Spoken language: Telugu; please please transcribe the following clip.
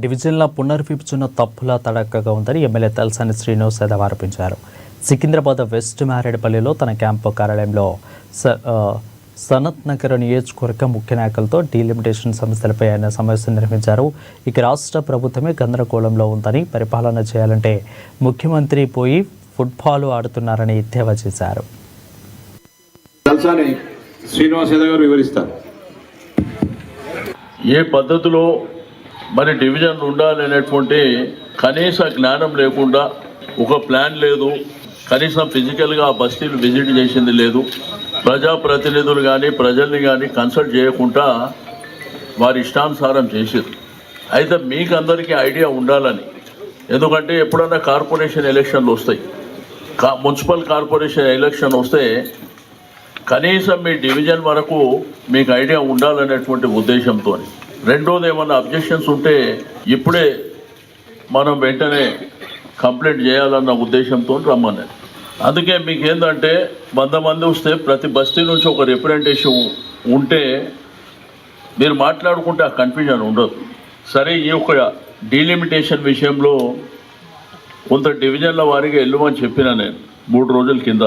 డివిజన్ల పునర్విభజన తప్పుల తడకగా ఉందని ఎమ్మెల్యే తలసాని శ్రీనివాస్ యాదవ్ ఆరోపించారు. సికింద్రాబాద్ వెస్ట్ మారేడుపల్లిలో తన క్యాంపు కార్యాలయంలో సనత్ నగర్ నియోజకవర్గ ముఖ్య నాయకులతో డీలిమిటేషన్ సమస్యలపై ఆయన సమావేశం నిర్వహించారు. ఇక రాష్ట్ర ప్రభుత్వమే గందరగోళంలో ఉందని, పరిపాలన చేయాలంటే ముఖ్యమంత్రి పోయి ఫుట్బాల్ ఆడుతున్నారని ఎద్దేవా చేశారు. తలసాని శ్రీనివాస్ యాదవ్ గారు వివరిస్తారు. ఏ పద్ధతిలో మరి డివిజన్ ఉండాలనేటువంటి కనీస జ్ఞానం లేకుండా, ఒక ప్లాన్ లేదు, కనీసం ఫిజికల్గా ఆ బస్తీలు విజిట్ చేసింది లేదు, ప్రజాప్రతినిధులు కానీ ప్రజల్ని కానీ కన్సల్ట్ చేయకుండా వారి ఇష్టానుసారం చేసేది. అయితే మీకు అందరికీ ఐడియా ఉండాలని, ఎందుకంటే ఎప్పుడన్నా కార్పొరేషన్ ఎలక్షన్లు వస్తాయి, మున్సిపల్ కార్పొరేషన్ ఎలక్షన్ వస్తే కనీసం మీ డివిజన్ వరకు మీకు ఐడియా ఉండాలనేటువంటి ఉద్దేశంతో. రెండోది, ఏమన్నా అబ్జెక్షన్స్ ఉంటే ఇప్పుడే మనం వెంటనే కంప్లైంట్ చేయాలన్న ఉద్దేశంతో రమ్మన్నారు. అందుకే మీకు ఏంటంటే 100 మంది వస్తే ప్రతి బస్తీ నుంచి ఒక రిప్రజెంటేషన్ ఉంటే మీరు మాట్లాడుకుంటే ఆ కన్ఫ్యూజన్ ఉండదు. సరే, ఈ యొక్క డీలిమిటేషన్ విషయంలో కొంత డివిజన్ల వారికి వెళ్ళమని చెప్పిన నేను 3 రోజుల కింద.